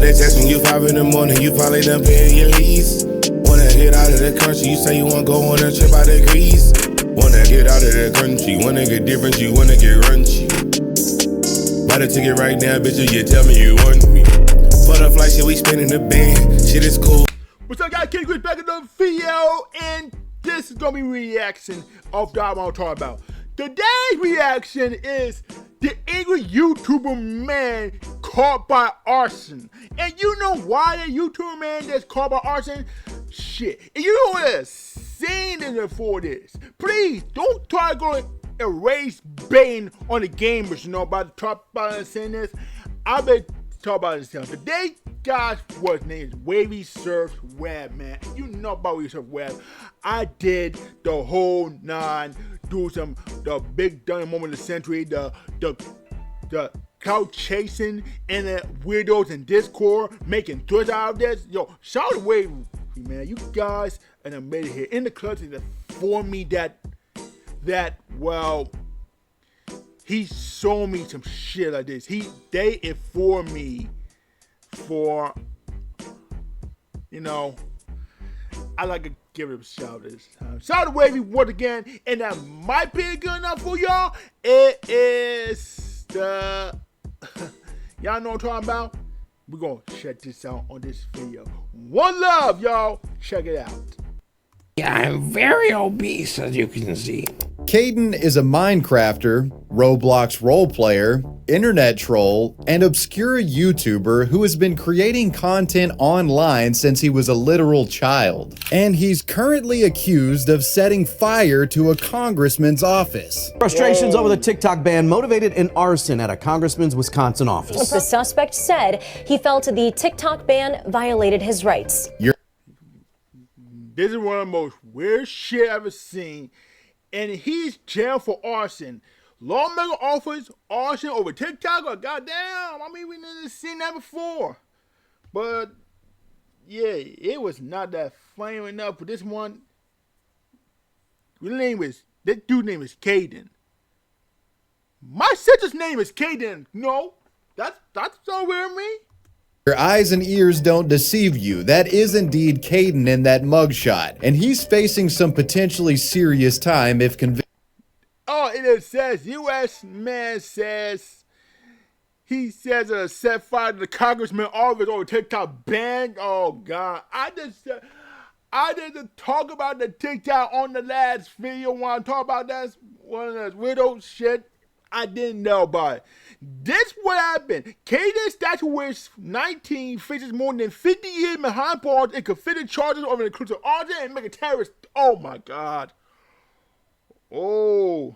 they text me, you 5 in the morning, you probably done paying your lease. Wanna get out of the country, you say you wanna go on a trip out of Greece. Wanna get out of the country, wanna get different, you wanna get runchy. Buy the ticket right now, bitch, you tell me you want me. For the flight, shit, we spinning the band, shit is cool. What's up, guys? Kenny Chris back in the video, and this is gonna be reaction of the album I'm talking about. Today's reaction is the angry YouTuber man caught by arson. And you know why the YouTuber man that's caught by arson? Shit. And you know what a scene is for this. Please don't try to go erase Bane on the gamers, you know, by the top about saying this. I've been talking about this stuff. Today, guys, what's name is Wavy Surf Web, man. You know about Wavy Surf Web. I did the whole 9, do the big dumb moment of the century, the cloud chasing and the weirdos in Discord making threads out of this. Yo, shout out to Wavy, man. You guys and I made it here in the clutch to for me that well, he showed me some shit like this. They informed me for, you know, I like to give it a shout this time. Shout out to Wavy once again, and that might be good enough for y'all. It is the, y'all know what I'm talking about? We're gonna check this out on this video. One love, y'all. Check it out. Yeah, I'm very obese, as you can see. Caden is a Minecrafter, Roblox role player, internet troll, and obscure YouTuber who has been creating content online since he was a literal child. And he's currently accused of setting fire to a congressman's office. Frustrations over the TikTok ban motivated an arson at a congressman's Wisconsin office. The suspect said he felt the TikTok ban violated his rights. This is one of the most weird shit I've ever seen. And he's jailed for arson. Lawmaker offers arson over TikTok. Oh, goddamn. I mean, we never seen that before. But, yeah, it was not that funny enough for this one. This dude's name is Caden. My sister's name is Caden. No, that's so weird to me. Your eyes and ears don't deceive you. That is indeed Caden in that mugshot, and he's facing some potentially serious time if convicted. Oh, it says U.S. man says he says set fire to the congressman office over TikTok ban. Oh God, I didn't talk about the TikTok on the last video when I talk about that one of those widow shit. I didn't know about it. This what happened. Caden's statue wears 19, faces more than 50 years behind bars and convicted charges over the inclusive arson and make a terrorist. Oh my God. Oh,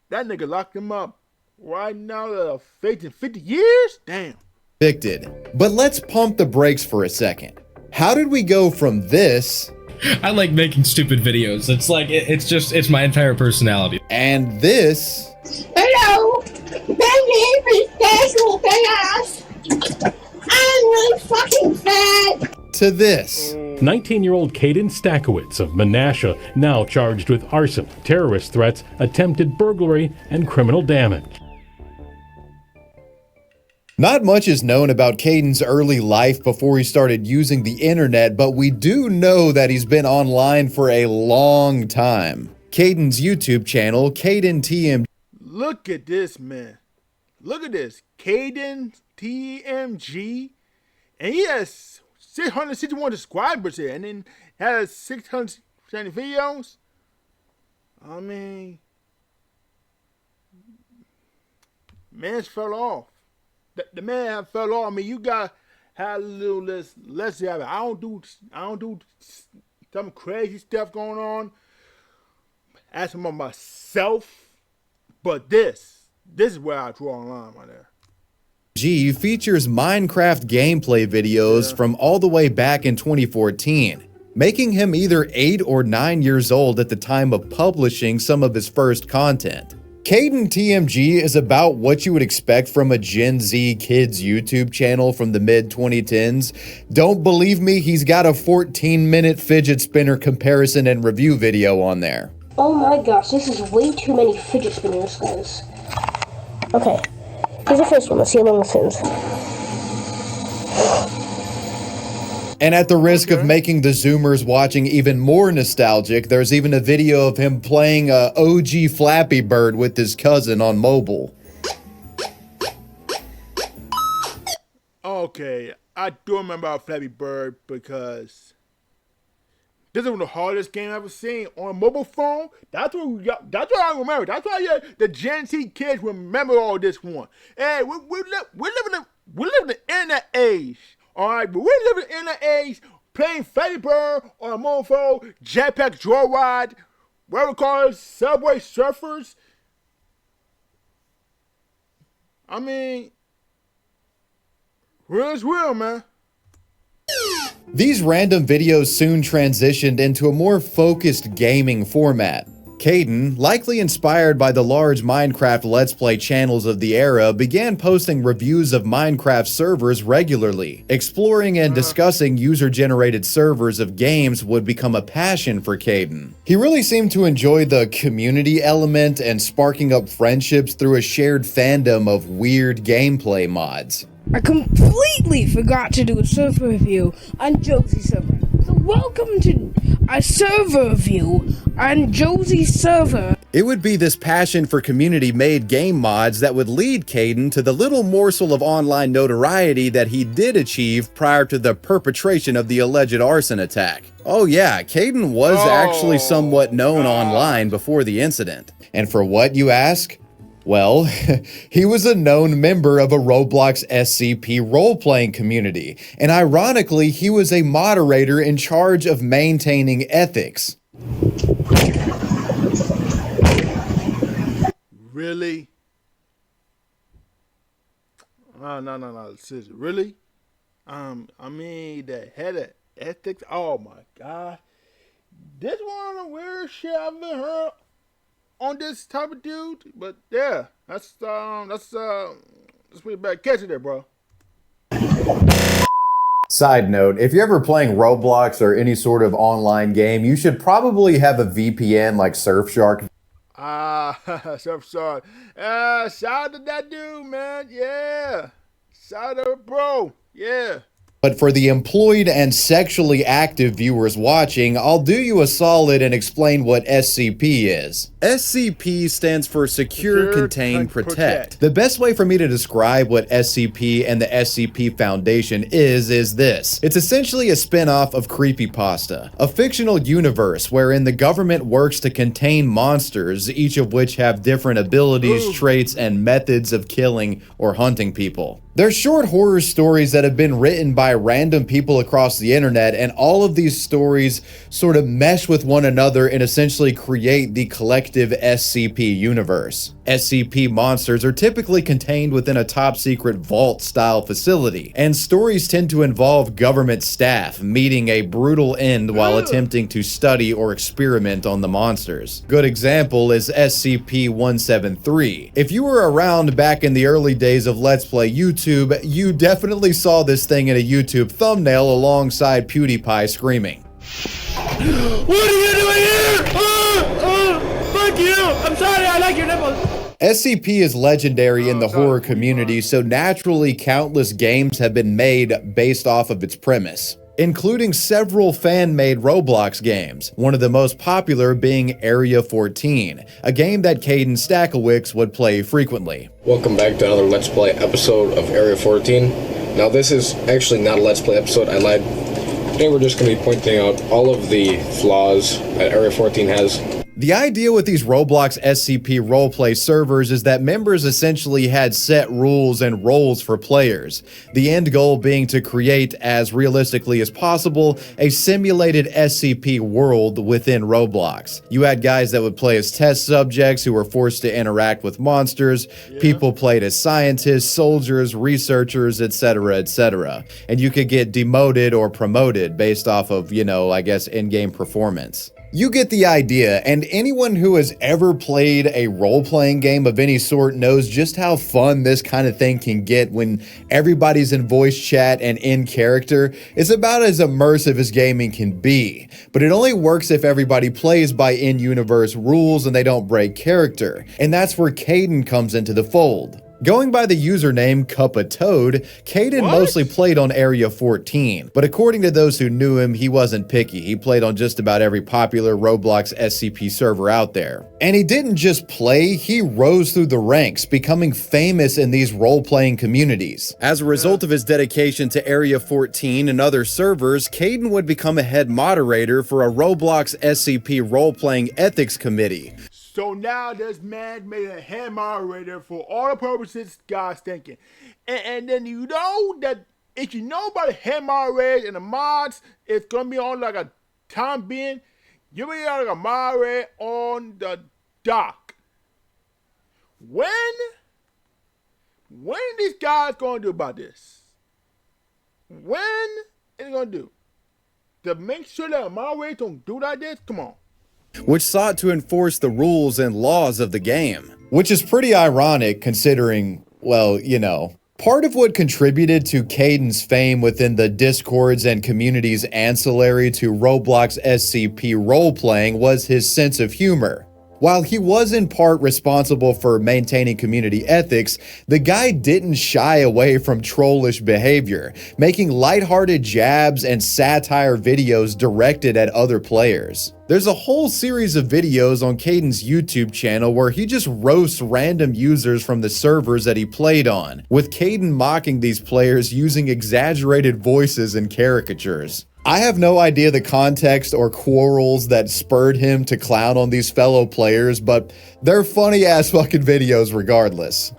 that nigga locked him up. Right now, facing 50 years? Damn. Convicted. But let's pump the brakes for a second. How did we go from this? I like making stupid videos. It's like, it's my entire personality. And this. Hello, my name is Cashapp. I'm really fucking fat. To this. 19-year-old Caden Stakowitz of Menasha, now charged with arson, terrorist threats, attempted burglary, and criminal damage. Not much is known about Caden's early life before he started using the internet, but we do know that he's been online for a long time. Caden's YouTube channel, Caden TMG. Look at this, man. Look at this. Caden TMG. And he has 661 subscribers here. And then has 670 videos. I mean, man fell off. The man fell off. I mean, you got had a little less have it. I don't do some crazy stuff going on. As for myself. But this is where I draw a line right there. G features Minecraft gameplay videos from all the way back in 2014, making him either 8 or 9 years old at the time of publishing some of his first content. Caden TMG is about what you would expect from a Gen Z kids YouTube channel from the mid-2010s. Don't believe me? He's got a 14-minute fidget spinner comparison and review video on there. Oh my gosh, this is way too many fidget spinners, guys. Okay, here's the first one. Let's see how long this is. And at the risk of making the Zoomers watching even more nostalgic, there's even a video of him playing OG Flappy Bird with his cousin on mobile. Okay, I do remember Flappy Bird because this is the hardest game I've ever seen on a mobile phone. That's what I remember. That's why the Gen Z kids remember all this one. Hey, we live in the internet age. All right, but we live in the internet age playing Flappy Bird on a mobile phone, Jetpack Joyride, what we call it, Subway Surfers. I mean, real is real, man. These random videos soon transitioned into a more focused gaming format. Caden, likely inspired by the large Minecraft Let's Play channels of the era, began posting reviews of Minecraft servers regularly. Exploring and discussing user-generated servers of games would become a passion for Caden. He really seemed to enjoy the community element and sparking up friendships through a shared fandom of weird gameplay mods. I completely forgot to do a server review on Josie's server. So welcome to a server review on Josie's server. It would be this passion for community-made game mods that would lead Caden to the little morsel of online notoriety that he did achieve prior to the perpetration of the alleged arson attack. Oh yeah, Caden was actually somewhat known online before the incident. And for what, you ask? Well, he was a known member of a Roblox SCP role-playing community, and ironically, he was a moderator in charge of maintaining ethics. Really? No. Seriously, really? I mean, the head of ethics. Oh my God, this one of the weirdest shit I've ever heard on this type of dude. But yeah, that's pretty bad. Catch it there, bro. Side note, if you're ever playing Roblox or any sort of online game, you should probably have a VPN like Surfshark. Surfshark. Shout out to that dude, man. Yeah. Shout out, bro. Yeah. But for the employed and sexually active viewers watching, I'll do you a solid and explain what SCP is. SCP stands for Secure, Contain, Protect. The best way for me to describe what SCP and the SCP Foundation is this. It's essentially a spin-off of Creepypasta, a fictional universe wherein the government works to contain monsters, each of which have different abilities, traits, and methods of killing or hunting people. They're short horror stories that have been written by random people across the internet, and all of these stories sort of mesh with one another and essentially create the collective SCP universe. SCP monsters are typically contained within a top-secret vault-style facility, and stories tend to involve government staff meeting a brutal end while attempting to study or experiment on the monsters. Good example is SCP-173. If you were around back in the early days of Let's Play YouTube, you definitely saw this thing in a YouTube thumbnail alongside PewDiePie screaming. What are you doing here? Fuck you! I'm sorry, I like your nipples. SCP is legendary in the horror community, so naturally countless games have been made based off of its premise, including several fan-made Roblox games, one of the most popular being Area 14, a game that Caden Stackowicz would play frequently. Welcome back to another Let's Play episode of Area 14. Now this is actually not a Let's Play episode, I lied. Today we're just going to be pointing out all of the flaws that Area 14 has. The idea with these Roblox SCP roleplay servers is that members essentially had set rules and roles for players, the end goal being to create, as realistically as possible, a simulated SCP world within Roblox. You had guys that would play as test subjects who were forced to interact with monsters, people played as scientists, soldiers, researchers, etc., etc. And you could get demoted or promoted based off of, I guess, in-game performance. You get the idea, and anyone who has ever played a role-playing game of any sort knows just how fun this kind of thing can get when everybody's in voice chat and in character. It's about as immersive as gaming can be, but it only works if everybody plays by in-universe rules and they don't break character, and that's where Caden comes into the fold. Going by the username Cup-a-Toad, Caden mostly played on Area 14, but according to those who knew him, he wasn't picky. He played on just about every popular Roblox SCP server out there. And he didn't just play, he rose through the ranks, becoming famous in these role-playing communities. As a result of his dedication to Area 14 and other servers, Caden would become a head moderator for a Roblox SCP role-playing ethics committee. So now this man made a head moderator for all the purposes God's thinking. And then you know that if you know about the head moderators and the mods, it's going to be on like a time being. You're going to be like a moderator on the dock. When these guys going to do about this? When are they going to do? To make sure that a moderator don't do like this? Come on. Which sought to enforce the rules and laws of the game. Which is pretty ironic considering, well, you know. Part of what contributed to Caden's fame within the discords and communities ancillary to Roblox SCP role-playing was his sense of humor. While he was in part responsible for maintaining community ethics, the guy didn't shy away from trollish behavior, making lighthearted jabs and satire videos directed at other players. There's a whole series of videos on Caden's YouTube channel where he just roasts random users from the servers that he played on, with Caden mocking these players using exaggerated voices and caricatures. I have no idea the context or quarrels that spurred him to clown on these fellow players, but they're funny ass fucking videos regardless.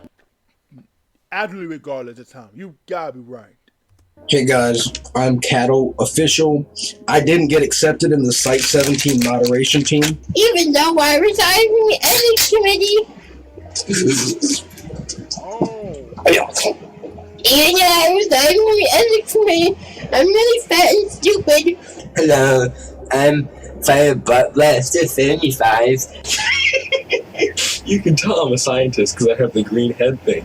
Absolutely regardless of time. You gotta be right. Hey guys, I'm Cattle Official. I didn't get accepted in the Site 17 moderation team. Even though I reside in the ethics committee. And I reside in the ethics committee. I'm really fat and stupid. Hello, I'm Fire Butler 75. You can tell I'm a scientist because I have the green head thing.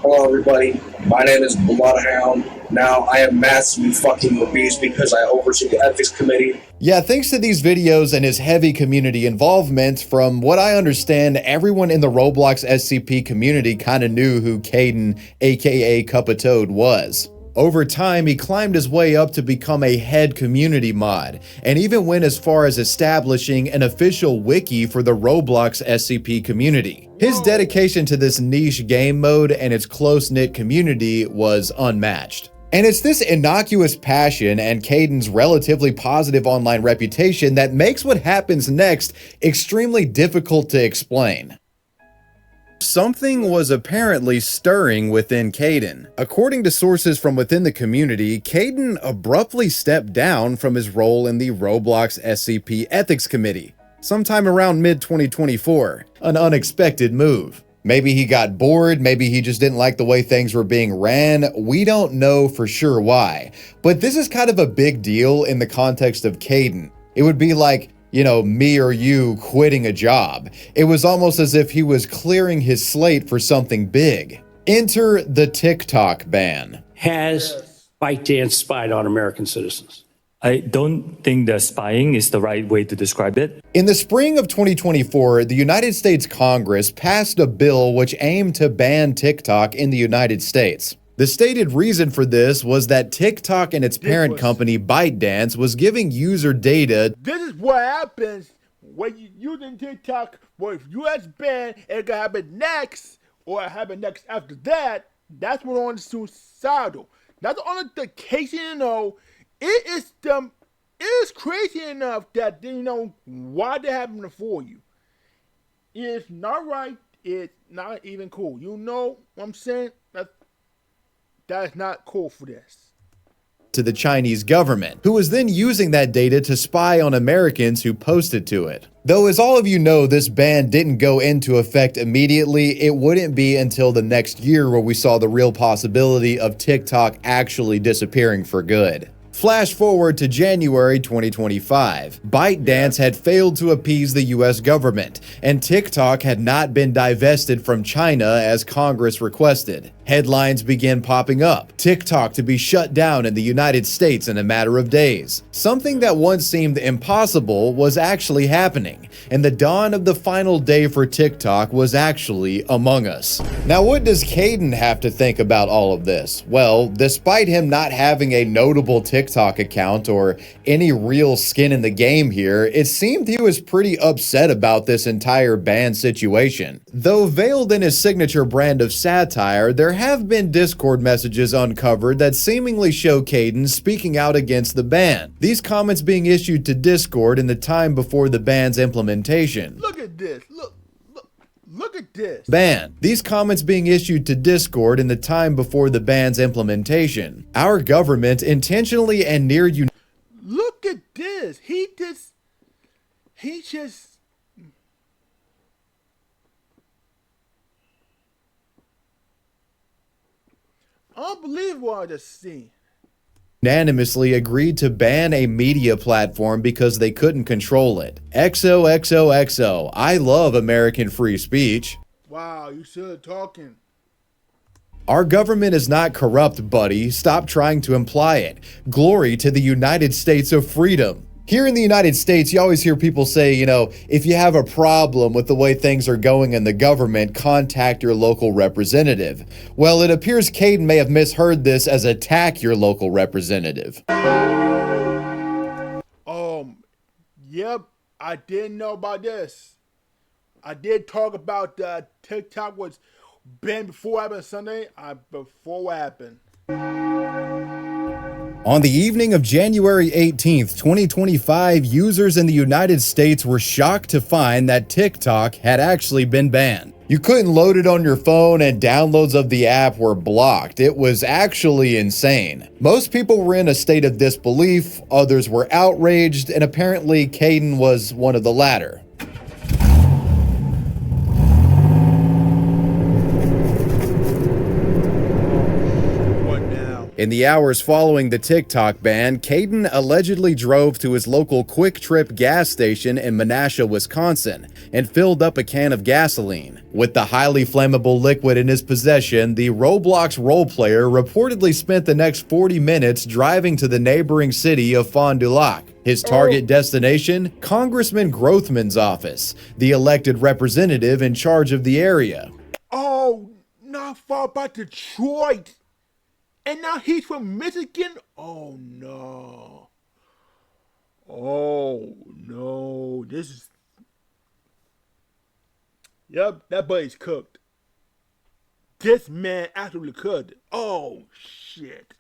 Hello everybody, my name is Bloodhound. Now I am massively fucking obese because I oversee the ethics committee. Yeah, thanks to these videos and his heavy community involvement, from what I understand, everyone in the Roblox SCP community kinda knew who Caden, aka Cup-a-Toad, was. Over time, he climbed his way up to become a head community mod, and even went as far as establishing an official wiki for the Roblox SCP community. His dedication to this niche game mode and its close-knit community was unmatched. And it's this innocuous passion and Caden's relatively positive online reputation that makes what happens next extremely difficult to explain. Something was apparently stirring within Caden. According to sources from within the community, Caden abruptly stepped down from his role in the Roblox SCP Ethics Committee, sometime around mid-2024, an unexpected move. Maybe he got bored, maybe he just didn't like the way things were being ran, we don't know for sure why. But this is kind of a big deal in the context of Caden. It would be like, you know, me or you quitting a job. It was almost as if he was clearing his slate for something big. Enter the TikTok ban. Has ByteDance spied on American citizens? I don't think that spying is the right way to describe it. In the spring of 2024, the United States Congress passed a bill which aimed to ban TikTok in the United States. The stated reason for this was that TikTok and its parent company ByteDance was giving user data. This is what happens when you using TikTok. Well, if US ban, it gonna happen next, or it happen next after that. That's what on suicidal. That's on the case, you know. It is crazy enough that they know why they happening for you. It's not right. It's not even cool. You know what I'm saying? That's not cool for this. To the Chinese government, who was then using that data to spy on Americans who posted to it. Though, as all of you know, this ban didn't go into effect immediately, it wouldn't be until the next year where we saw the real possibility of TikTok actually disappearing for good. Flash forward to January 2025. ByteDance had failed to appease the US government, and TikTok had not been divested from China as Congress requested. Headlines began popping up, TikTok to be shut down in the United States in a matter of days. Something that once seemed impossible was actually happening, and the dawn of the final day for TikTok was actually among us. Now, what does Caden have to think about all of this? Well, despite him not having a notable TikTok account or any real skin in the game here, it seemed he was pretty upset about this entire ban situation. Though veiled in his signature brand of satire, there have been Discord messages uncovered that seemingly show Caden speaking out against the ban. These comments being issued to Discord in the time before the ban's implementation. Look at this. Look at this. Ban. These comments being issued to Discord in the time before the ban's implementation. Our government intentionally and near you. Look at this. He just. Unbelievable what I just seen. Unanimously agreed to ban a media platform because they couldn't control it. XOXOXO. I love American free speech. Wow, you should talking. Our government is not corrupt, buddy. Stop trying to imply it. Glory to the United States of freedom. Here in the United States, you always hear people say, you know, if you have a problem with the way things are going in the government, contact your local representative. Well, it appears Caden may have misheard this as attack your local representative. Yep, I didn't know about this. I did talk about TikTok was banned before it happened Sunday. Before what happened. On the evening of January 18th, 2025, users in the United States were shocked to find that TikTok had actually been banned. You couldn't load it on your phone and downloads of the app were blocked. It was actually insane. Most people were in a state of disbelief, others were outraged, and apparently Caden was one of the latter. In the hours following the TikTok ban, Caden allegedly drove to his local Quick Trip gas station in Menasha, Wisconsin, and filled up a can of gasoline. With the highly flammable liquid in his possession, the Roblox role player reportedly spent the next 40 minutes driving to the neighboring city of Fond du Lac. His target destination, Congressman Grothman's office, the elected representative in charge of the area. Oh, not far by Detroit. And now he's from Michigan? Oh no. Oh no. This is. Yep, that buddy's cooked. This man absolutely cooked. Oh shit.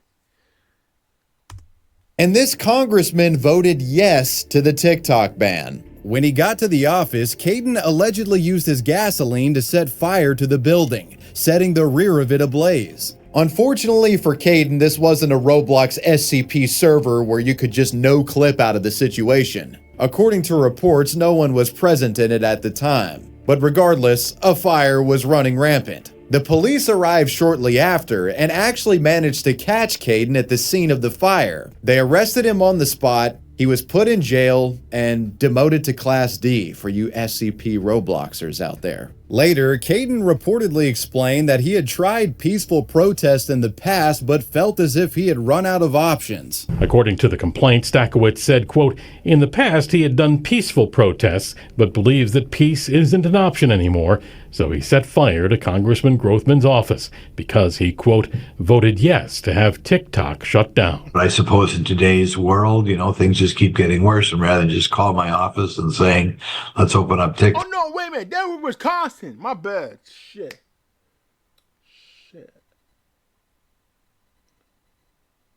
And this congressman voted yes to the TikTok ban. When he got to the office, Caden allegedly used his gasoline to set fire to the building, setting the rear of it ablaze. Unfortunately for Caden, this wasn't a Roblox SCP server where you could just no clip out of the situation. According to reports, no one was present in it at the time. But regardless, a fire was running rampant. The police arrived shortly after and actually managed to catch Caden at the scene of the fire. They arrested him on the spot. He was put in jail and demoted to Class D for you SCP Robloxers out there. Later, Caden reportedly explained that he had tried peaceful protest in the past but felt as if he had run out of options. According to the complaint, Stakowicz said, quote, in the past he had done peaceful protests but believes that peace isn't an option anymore, so he set fire to Congressman Grothman's office because he, quote, voted yes to have TikTok shut down. But I suppose in today's world, you know, things just keep getting worse, and rather than just call my office and saying, let's open up TikTok. Oh no, wait a minute, that was Wisconsin. My bad. Shit.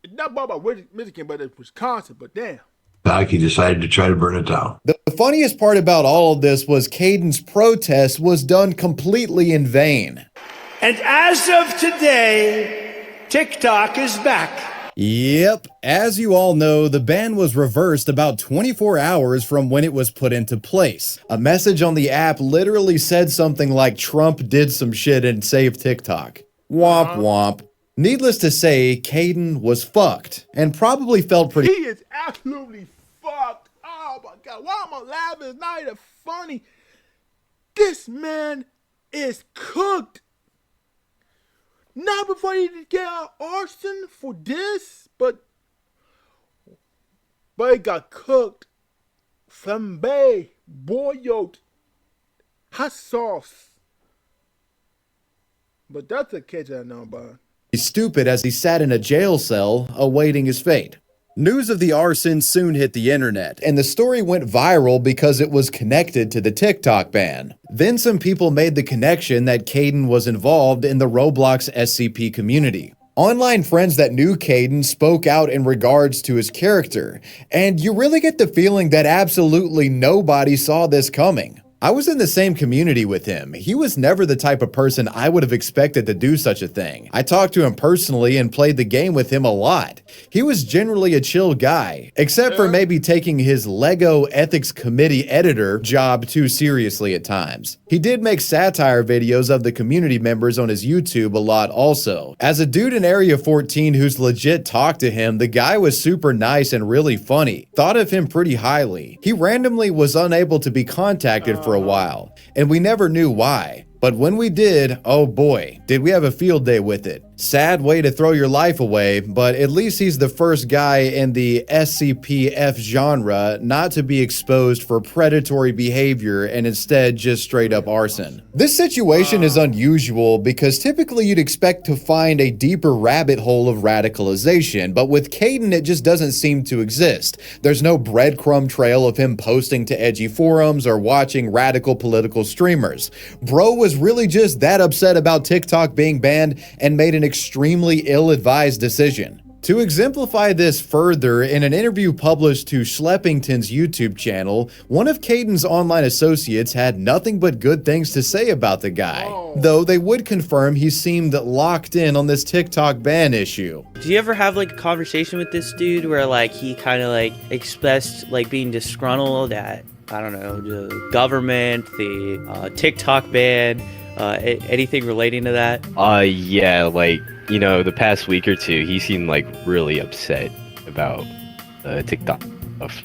It's not about Michigan, but it's Wisconsin, but damn. He decided to try to burn it down. The funniest part about all of this was Caden's protest was done completely in vain. And as of today, TikTok is back. Yep, as you all know, the ban was reversed about 24 hours from when it was put into place. A message on the app literally said something like Trump did some shit and saved TikTok. Womp womp. Needless to say, Caden was fucked and probably felt pretty. He is absolutely fucked. Oh my god, why am I laughing? It's not even funny. This man is cooked. not before you get out arson for this, but it got cooked, flambé, boiled, hot sauce. But that's a catch I know about. He's stupid as he sat in a jail cell awaiting his fate. News of the arson soon hit the internet, and the story went viral because it was connected to the TikTok ban. Then some people made the connection that Caden was involved in the Roblox SCP community. Online friends that knew Caden spoke out in regards to his character, and you really get the feeling that absolutely nobody saw this coming. I was in the same community with him. He was never the type of person I would have expected to do such a thing. I talked to him personally and played the game with him a lot. He was generally a chill guy, except for maybe taking his Lego Ethics Committee editor job too seriously at times. He did make satire videos of the community members on his YouTube a lot also. As a dude in Area 14 who's legit talked to him, the guy was super nice and really funny. Thought of him pretty highly. He randomly was unable to be contacted for a while, and we never knew why. But when we did, oh boy, did we have a field day with it. Sad way to throw your life away, but at least he's the first guy in the SCP-F genre not to be exposed for predatory behavior and instead just straight up arson. This situation is unusual because typically you'd expect to find a deeper rabbit hole of radicalization, but with Caden it just doesn't seem to exist. There's no breadcrumb trail of him posting to edgy forums or watching radical political streamers. Bro was really just that upset about TikTok being banned and made an extremely ill-advised decision. To exemplify this further, in an interview published to Schleppington's YouTube channel, one of Caden's online associates had nothing but good things to say about the guy, though they would confirm he seemed locked in on this TikTok ban issue. Do you ever have like a conversation with this dude where like he kind of like expressed like being disgruntled at, I don't know, the government, the TikTok ban, anything relating to that? Yeah, like, you know, the past week or two, he seemed like really upset about TikTok stuff.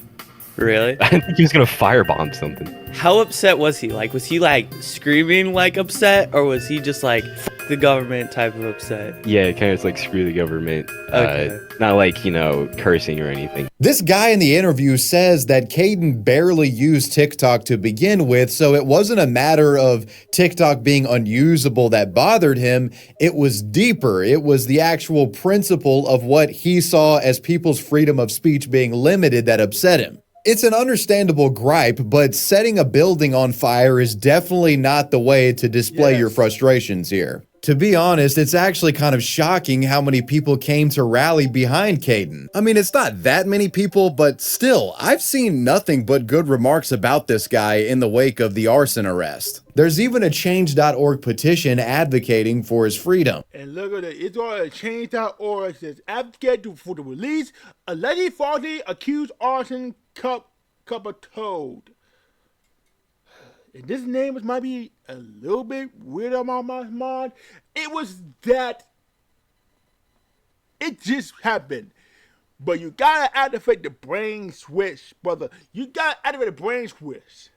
Really? I think he was gonna firebomb something. How upset was he? Like, was he like screaming like upset, or was he just like F the government type of upset? Yeah, kind of like screw the government. Okay. Not like, you know, cursing or anything. This guy in the interview says that Caden barely used TikTok to begin with, so it wasn't a matter of TikTok being unusable that bothered him. It was deeper. It was the actual principle of what he saw as people's freedom of speech being limited that upset him. It's an understandable gripe, but setting a building on fire is definitely not the way to display your frustrations here. To be honest, it's actually kind of shocking how many people came to rally behind Caden. I mean, it's not that many people, but still, I've seen nothing but good remarks about this guy in the wake of the arson arrest. There's even a Change.org petition advocating for his freedom. And look at it, it's all a Change.org that says advocate for the release of allegedly falsely accused arson cup of toad. And this name might be a little bit weird on my mind. It was that it just happened. But you gotta activate the brain switch, brother. You gotta activate the brain switch.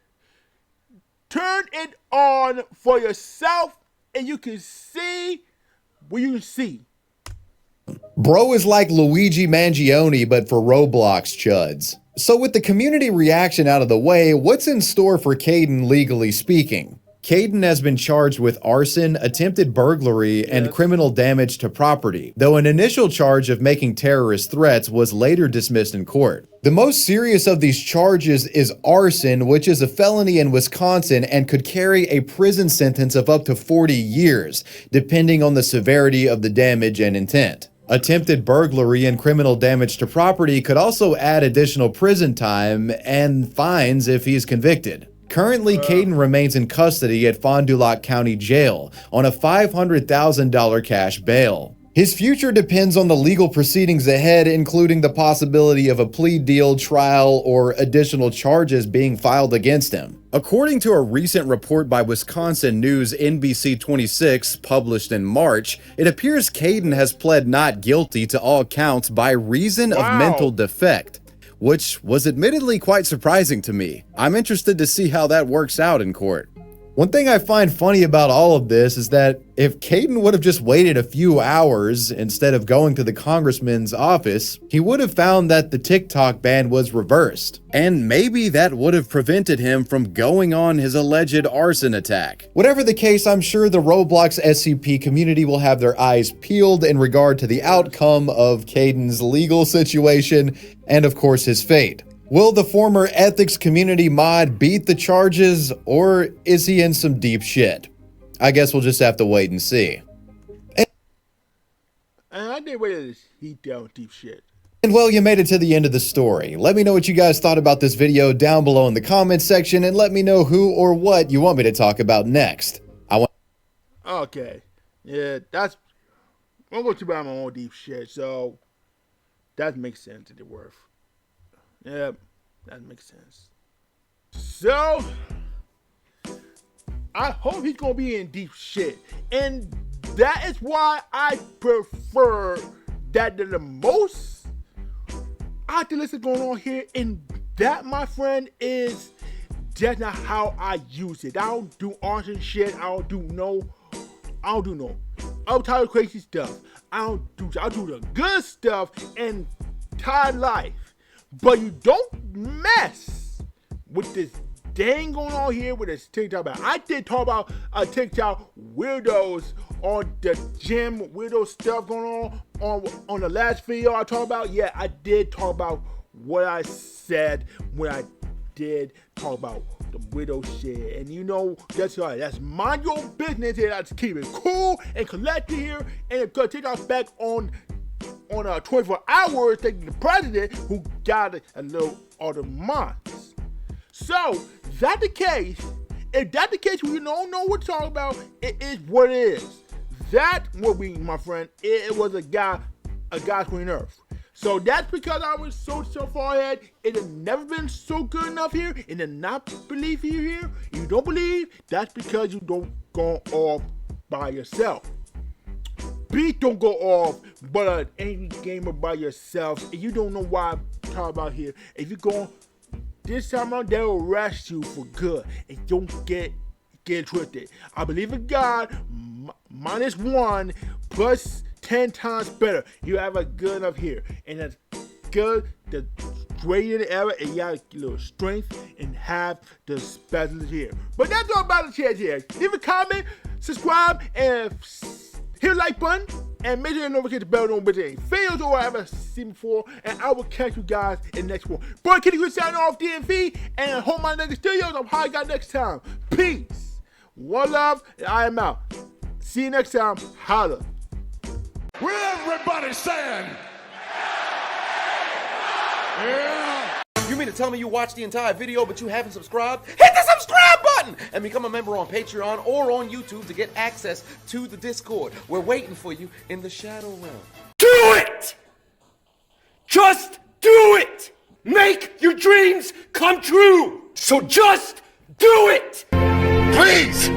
Turn it on for yourself and you can see what you see. Bro is like Luigi Mangione, but for Roblox chuds. So with the community reaction out of the way, what's in store for Caden legally speaking? Caden has been charged with arson, attempted burglary, and criminal damage to property, though an initial charge of making terrorist threats was later dismissed in court. The most serious of these charges is arson, which is a felony in Wisconsin and could carry a prison sentence of up to 40 years, depending on the severity of the damage and intent. Attempted burglary and criminal damage to property could also add additional prison time and fines if he's convicted. Currently, Caden remains in custody at Fond du Lac County Jail on a $500,000 cash bail. His future depends on the legal proceedings ahead, including the possibility of a plea deal, trial, or additional charges being filed against him. According to a recent report by Wisconsin News NBC 26 published in March, it appears Caden has pled not guilty to all counts by reason of mental defect, which was admittedly quite surprising to me. I'm interested to see how that works out in court. One thing I find funny about all of this is that if Caden would have just waited a few hours instead of going to the congressman's office, he would have found that the TikTok ban was reversed. And maybe that would have prevented him from going on his alleged arson attack. Whatever the case, I'm sure the Roblox SCP community will have their eyes peeled in regard to the outcome of Caden's legal situation and of course his fate. Will the former ethics community mod beat the charges, or is he in some deep shit? I guess we'll just have to wait and see. And I did wait he down deep shit. And well, you made it to the end of the story. Let me know what you guys thought about this video down below in the comments section, and let me know who or what you want me to talk about next. Okay. Yeah, that's... I'm going to buy my own deep shit, so... That makes sense to the worth. Yep, that makes sense. So, I hope he's gonna be in deep shit, and that is why I prefer that the most activism going on here, and that, my friend, is just not how I use it. I don't do arson shit. I don't do no outside crazy stuff. I do the good stuff and tie life. But you don't mess with this dang going on here with this TikTok ban. I did talk about TikTok weirdos on the gym, weirdo stuff going on the last video I talked about. Yeah, I did talk about what I said when I did talk about the weirdo shit. And you know, that's right. That's mind your business here. That's keep it cool and collected here. And because TikTok's back on 24 hours, taking the president who got a little other months. So, that the case, if that's the case, we don't know what to talk about, it is what it is. That will be, my friend, it was a guy Queen Earth. So that's because I was so far ahead. It has never been so good enough here. And did not believe you here. If you don't believe, that's because you don't go off by yourself. Beat don't go off, but an angry gamer by yourself, and you don't know why I'm talking about here. If you go this time around, they will arrest you for good, and don't get twisted. I believe in God. -1 plus 10 times better. You have a good enough here, and that's good. The greater the error, and you have a little strength and have the specialist here. But that's all about the chance here. Leave a comment, subscribe, and hit the like button, and make sure you notification bell don't miss any videos or whatever I've seen before, and I will catch you guys in the next one. Boy, Kitty, we're signing off DMV, and hold my nigga studios. I'm high guy next time. Peace, one love, and I am out. See you next time. Holla. With everybody saying, yeah. You mean to tell me you watched the entire video but you haven't subscribed? Hit the subscribe button and become a member on Patreon or on YouTube to get access to the Discord. We're waiting for you in the Shadow Realm. Do it! Just do it! Make your dreams come true! So just do it! Please!